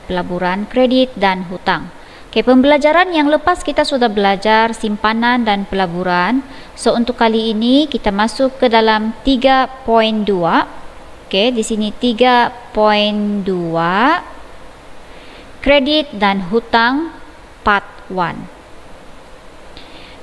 pelaburan, kredit dan hutang. Okey, pembelajaran yang lepas kita sudah belajar simpanan dan pelaburan. So untuk kali ini kita masuk ke dalam 3.2. Okey, di sini 3.2 kredit dan hutang part 1.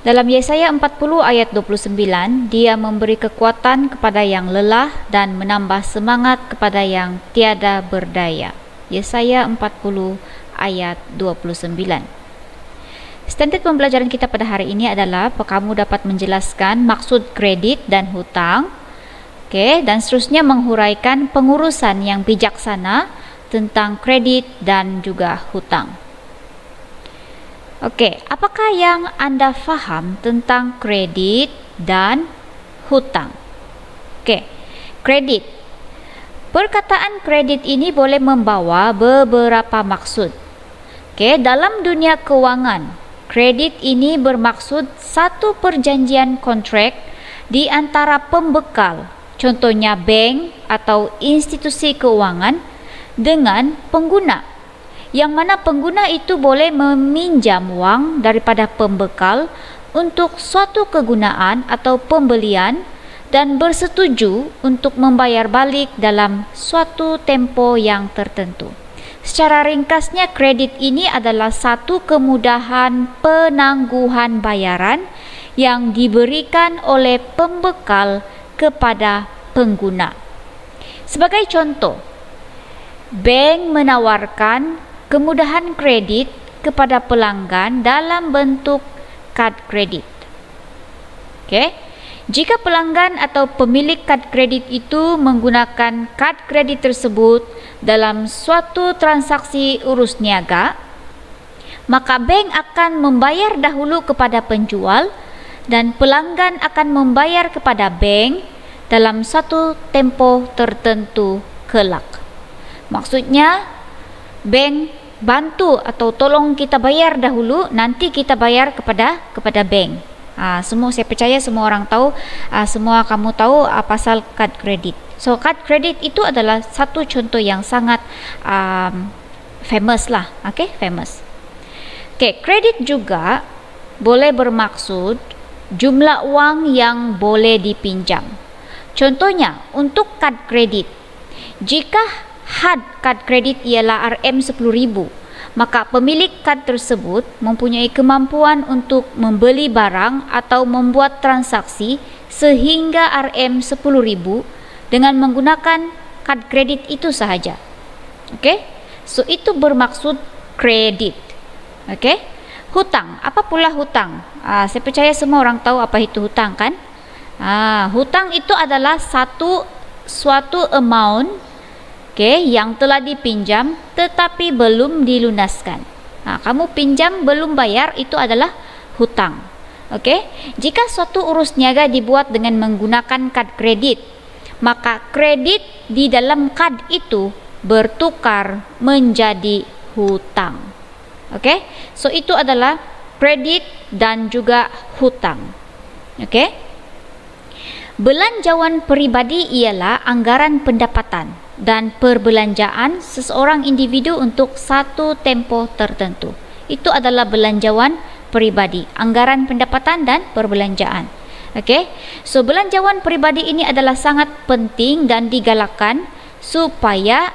Dalam Yesaya 40 ayat 29, dia memberi kekuatan kepada yang lelah dan menambah semangat kepada yang tiada berdaya. Yesaya 40 ayat 29. Standard pembelajaran kita pada hari ini adalah kamu dapat menjelaskan maksud kredit dan hutang. Okey, dan seterusnya menghuraikan pengurusan yang bijaksana tentang kredit dan juga hutang. Okey, apakah yang anda faham tentang kredit dan hutang? Okey, kredit. Perkataan kredit ini boleh membawa beberapa maksud. Okey, dalam dunia kewangan, kredit ini bermaksud satu perjanjian kontrak di antara pembekal, contohnya bank atau institusi keuangan, dengan pengguna, yang mana pengguna itu boleh meminjam wang daripada pembekal untuk suatu kegunaan atau pembelian dan bersetuju untuk membayar balik dalam suatu tempoh yang tertentu. Secara ringkasnya, kredit ini adalah satu kemudahan penangguhan bayaran yang diberikan oleh pembekal kepada pengguna. Sebagai contoh, bank menawarkan kemudahan kredit kepada pelanggan dalam bentuk kad kredit. Okey, jika pelanggan atau pemilik kad kredit itu menggunakan kad kredit tersebut dalam suatu transaksi urus niaga, maka bank akan membayar dahulu kepada penjual dan pelanggan akan membayar kepada bank dalam satu tempoh tertentu kelak. Maksudnya, bank bantu atau tolong kita bayar dahulu, nanti kita bayar kepada bank. Semua saya percaya semua orang tahu, semua kamu tahu pasal kad kredit. So kad kredit itu adalah satu contoh yang sangat famous lah. Okey, famous. Okey, kredit juga boleh bermaksud jumlah wang yang boleh dipinjam. Contohnya untuk kad kredit, jika had kad kredit ialah RM10,000, maka pemilik kad tersebut mempunyai kemampuan untuk membeli barang atau membuat transaksi sehingga RM10,000 dengan menggunakan kad kredit itu sahaja. Okey, so itu bermaksud kredit. Okey, hutang. Apa pula hutang? Saya percaya semua orang tahu apa itu hutang, kan? Hutang itu adalah suatu amount yang telah dipinjam tetapi belum dilunaskan. Kamu pinjam belum bayar, itu adalah hutang. Okey, jika suatu urus niaga dibuat dengan menggunakan kad kredit, maka kredit di dalam kad itu bertukar menjadi hutang. Okey, so itu adalah kredit dan juga hutang. Okey, belanjawan peribadi ialah anggaran pendapatan dan perbelanjaan seseorang individu untuk satu tempoh tertentu. Itu adalah belanjawan peribadi, anggaran pendapatan dan perbelanjaan. Okey, so belanjawan peribadi ini adalah sangat penting dan digalakkan supaya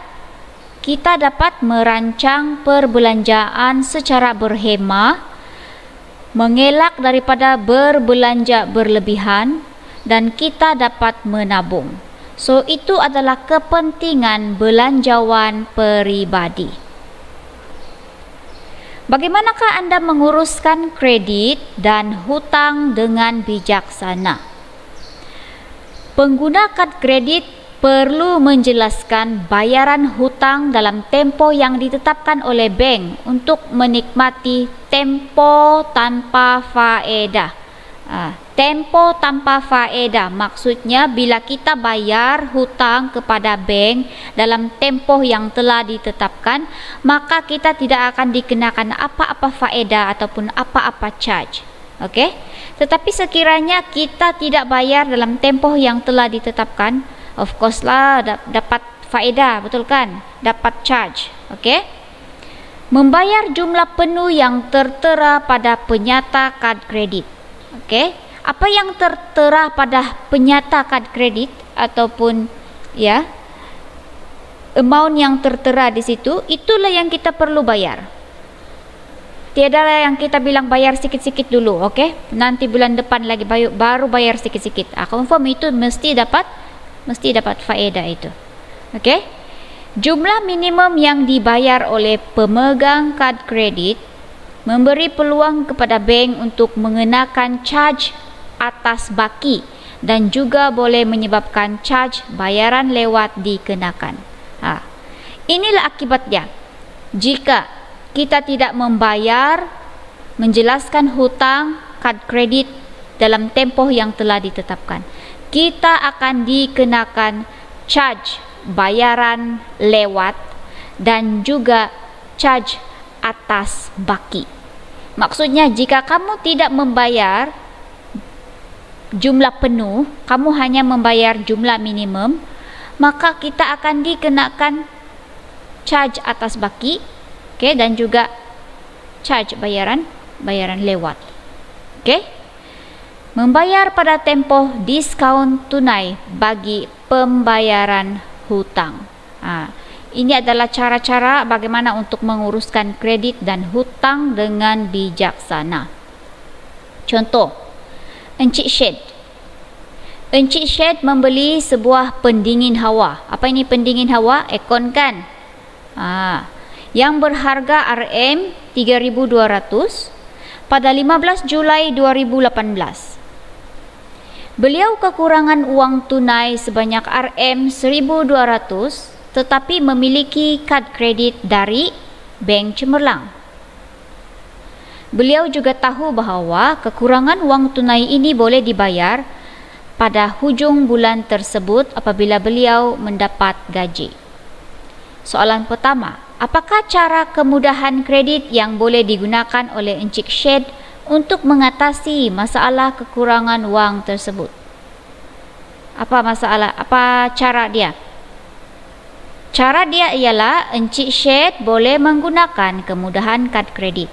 kita dapat merancang perbelanjaan secara berhemah, mengelak daripada berbelanja berlebihan, dan kita dapat menabung. So itu adalah kepentingan belanjawan peribadi. Bagaimanakah anda menguruskan kredit dan hutang dengan bijaksana? Pengguna kad kredit perlu menjelaskan bayaran hutang dalam tempoh yang ditetapkan oleh bank untuk menikmati tempo tanpa faedah. Tempo tanpa faedah maksudnya bila kita bayar hutang kepada bank dalam tempoh yang telah ditetapkan, maka kita tidak akan dikenakan apa-apa faedah ataupun apa-apa charge. Okey, tetapi sekiranya kita tidak bayar dalam tempoh yang telah ditetapkan, of course lah dapat faedah, betul kan? Dapat charge. Okey, Membayar jumlah penuh yang tertera pada penyata kad kredit. Okey, apa yang tertera pada penyata kad kredit ataupun ya amount yang tertera di situ, itulah yang kita perlu bayar. Tiada yang kita bilang bayar sikit-sikit dulu, okey? Nanti bulan depan lagi baru bayar sikit-sikit. Confirm itu mesti dapat faedah itu. Okey? Jumlah minimum yang dibayar oleh pemegang kad kredit memberi peluang kepada bank untuk mengenakan charge atas baki dan juga boleh menyebabkan charge bayaran lewat dikenakan. Inilah akibatnya. Jika kita tidak membayar, menjelaskan hutang kad kredit dalam tempoh yang telah ditetapkan, kita akan dikenakan charge bayaran lewat dan juga charge atas baki. Maksudnya jika kamu tidak membayar jumlah penuh, kamu hanya membayar jumlah minimum, maka kita akan dikenakan charge atas baki, okey, dan juga charge bayaran lewat. Okey. Membayar pada tempoh diskaun tunai bagi pembayaran hutang. Ini adalah cara-cara bagaimana untuk menguruskan kredit dan hutang dengan bijaksana. Contoh, Encik Syed. Encik Syed membeli sebuah pendingin hawa. Apa ini pendingin hawa? Aircon kan? Yang berharga RM3,200 pada 15 Julai 2018. Beliau kekurangan uang tunai sebanyak RM1,200 tetapi memiliki kad kredit dari Bank Cemerlang. Beliau juga tahu bahawa kekurangan uang tunai ini boleh dibayar pada hujung bulan tersebut apabila beliau mendapat gaji. Soalan pertama, apakah cara kemudahan kredit yang boleh digunakan oleh Encik Syed untuk mengatasi masalah kekurangan wang tersebut? Apa cara dia? Cara dia ialah Encik Syed boleh menggunakan kemudahan kad kredit.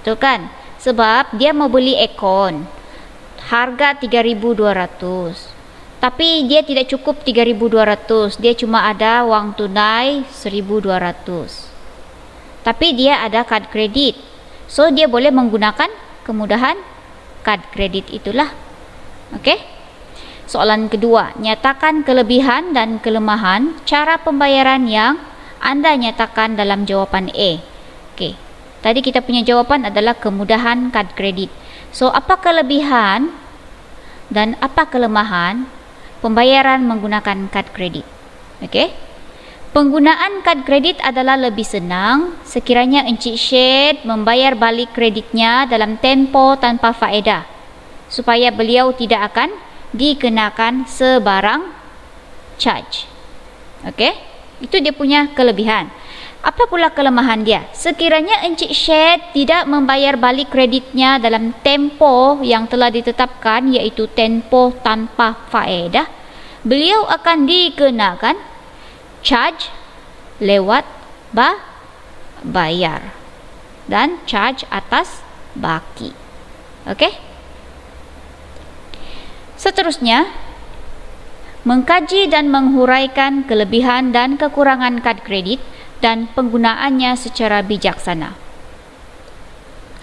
Betul kan? Sebab dia mau beli aircon harga 3,200. Tapi dia tidak cukup 3,200. Dia cuma ada wang tunai 1,200. Tapi dia ada kad kredit. So dia boleh menggunakan kemudahan kad kredit itulah. Okey? Soalan kedua, nyatakan kelebihan dan kelemahan cara pembayaran yang anda nyatakan dalam jawapan A. Okey. Tadi kita punya jawapan adalah kemudahan kad kredit. So apa kelebihan dan apa kelemahan pembayaran menggunakan kad kredit? Okey? Penggunaan kad kredit adalah lebih senang sekiranya Encik Syed membayar balik kreditnya dalam tempoh tanpa faedah supaya beliau tidak akan dikenakan sebarang charge. Okey? Itu dia punya kelebihan. Apa pula kelemahan dia? Sekiranya Encik Syed tidak membayar balik kreditnya dalam tempoh yang telah ditetapkan, iaitu tempoh tanpa faedah, beliau akan dikenakan charge lewat bayar dan charge atas baki. Okey? Seterusnya, mengkaji dan menghuraikan kelebihan dan kekurangan kad kredit dan penggunaannya secara bijaksana.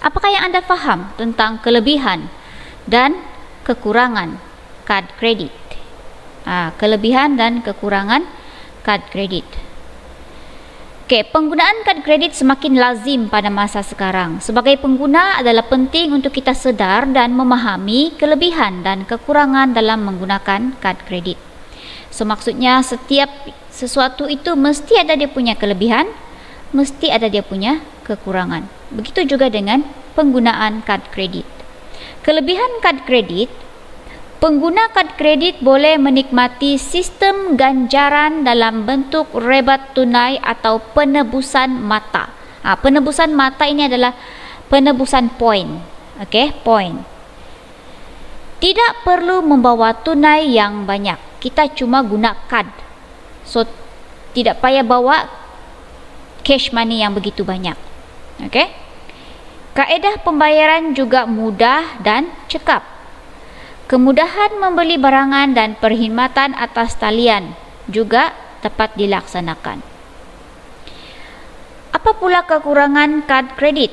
Apakah yang anda faham tentang kelebihan dan kekurangan kad kredit? Kelebihan dan kekurangan kad kredit. Okey, penggunaan kad kredit semakin lazim pada masa sekarang. Sebagai pengguna adalah penting untuk kita sedar dan memahami kelebihan dan kekurangan dalam menggunakan kad kredit. So maksudnya setiap sesuatu itu mesti ada dia punya kelebihan, mesti ada dia punya kekurangan. Begitu juga dengan penggunaan kad kredit. Kelebihan kad kredit, pengguna kad kredit boleh menikmati sistem ganjaran dalam bentuk rebat tunai atau penebusan mata. Penebusan mata ini adalah penebusan poin. Okey, poin. Tidak perlu membawa tunai yang banyak. Kita cuma guna kad. So tidak payah bawa cash money yang begitu banyak. Okey. Kaedah pembayaran juga mudah dan cekap. Kemudahan membeli barangan dan perkhidmatan atas talian juga dapat dilaksanakan. Apa pula kekurangan kad kredit?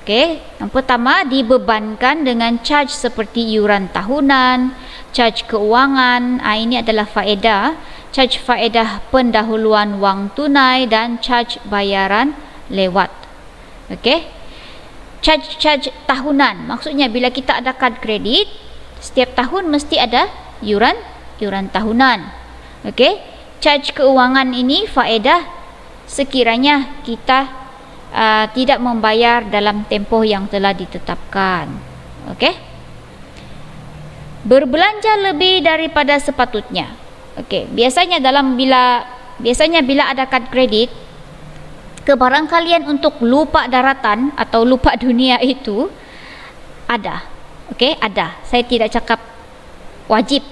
Okey, yang pertama, dibebankan dengan charge seperti iuran tahunan, charge keuangan, ini adalah faedah, charge faedah pendahuluan wang tunai dan charge bayaran lewat. Okey. Charge tahunan, maksudnya bila kita ada kad kredit, setiap tahun mesti ada iuran tahunan. Okey. Charge keuangan ini faedah sekiranya kita tidak membayar dalam tempoh yang telah ditetapkan. Okey. Berbelanja lebih daripada sepatutnya. Okey, biasanya bila ada kad kredit, kebarangkalian untuk lupa daratan atau lupa dunia itu ada. Okey, ada. Saya tidak cakap wajib,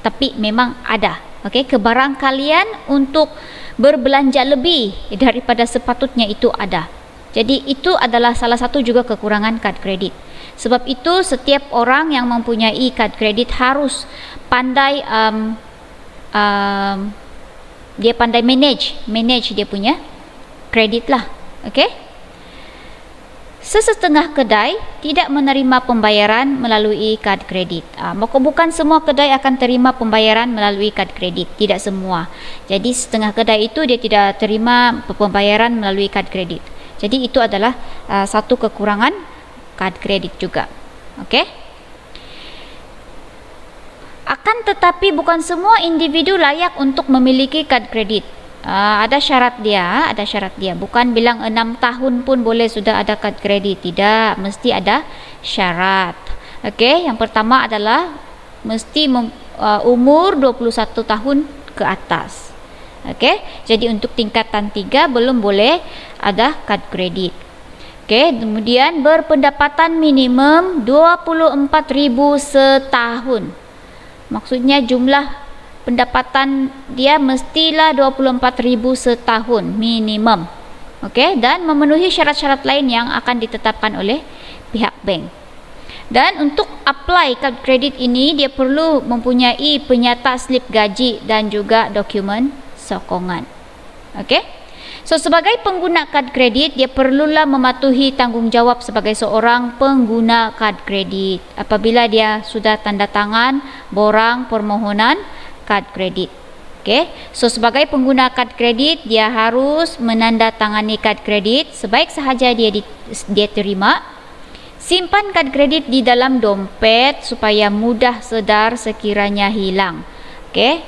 tapi memang ada. Okey, kebarangkalian untuk berbelanja lebih daripada sepatutnya itu ada. Jadi itu adalah salah satu juga kekurangan kad kredit. Sebab itu setiap orang yang mempunyai kad kredit harus pandai dia pandai manage dia punya kredit lah. Okey. Sesetengah kedai tidak menerima pembayaran melalui kad kredit. Bukan semua kedai akan terima pembayaran melalui kad kredit, tidak semua. Jadi setengah kedai itu dia tidak terima pembayaran melalui kad kredit. Jadi itu adalah satu kekurangan kad kredit juga. Okey. Akan tetapi bukan semua individu layak untuk memiliki kad kredit. Ada syarat dia. Bukan bilang 6 tahun pun boleh sudah ada kad kredit. Tidak, mesti ada syarat. Okey, yang pertama adalah mesti umur 21 tahun ke atas. Okey, jadi untuk tingkatan 3 belum boleh ada kad kredit. Okey, kemudian berpendapatan minimum 24,000 setahun. Maksudnya jumlah pendapatan dia mestilah 24,000 setahun minimum. Okey, dan memenuhi syarat-syarat lain yang akan ditetapkan oleh pihak bank. Dan untuk apply kad kredit ini dia perlu mempunyai penyata slip gaji dan juga dokumen sokongan. Okey. So sebagai pengguna kad kredit dia perlulah mematuhi tanggungjawab sebagai seorang pengguna kad kredit apabila dia sudah tanda tangan borang permohonan kad kredit. Okey. So sebagai pengguna kad kredit dia harus menandatangani kad kredit sebaik sahaja dia terima. Simpan kad kredit di dalam dompet supaya mudah sedar sekiranya hilang. Okey.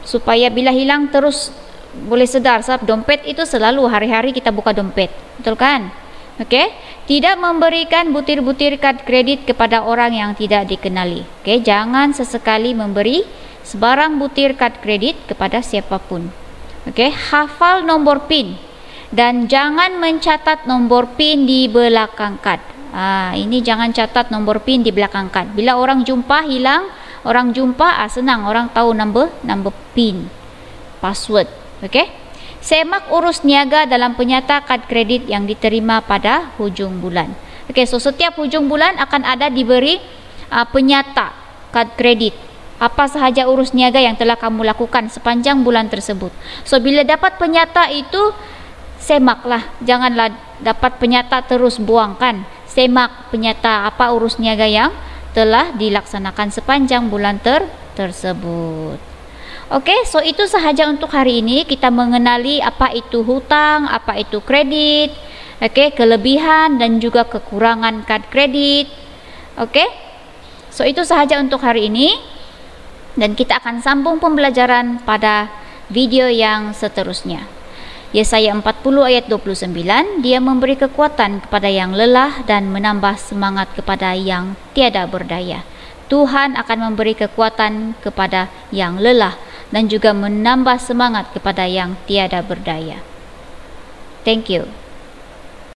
Supaya bila hilang terus boleh sedar, sebab dompet itu selalu hari-hari kita buka dompet. Betul kan? Okey. Tidak memberikan butir-butir kad kredit kepada orang yang tidak dikenali. Okey, jangan sesekali memberi sebarang butir kad kredit kepada siapapun. Okey, hafal nombor PIN dan jangan mencatat nombor PIN di belakang kad. Ini jangan catat nombor PIN di belakang kad. Bila orang jumpa hilang, orang jumpa senang, orang tahu number PIN, password. Okey. Semak urus niaga dalam penyata kad kredit yang diterima pada hujung bulan. Okey, so setiap hujung bulan akan ada diberi penyata kad kredit. Apa sahaja urus niaga yang telah kamu lakukan sepanjang bulan tersebut. So bila dapat penyata itu semaklah, janganlah dapat penyata terus buangkan. Semak penyata apa urus niaga yang telah dilaksanakan sepanjang bulan tersebut. Okey, so itu sahaja untuk hari ini. Kita mengenali apa itu hutang, apa itu kredit, okey, kelebihan dan juga kekurangan kad kredit. Okey, so itu sahaja untuk hari ini. Dan kita akan sambung pembelajaran pada video yang seterusnya. Yesaya 40 ayat 29, dia memberi kekuatan kepada yang lelah dan menambah semangat kepada yang tiada berdaya. Tuhan akan memberi kekuatan kepada yang lelah dan juga menambah semangat kepada yang tiada berdaya. Thank you.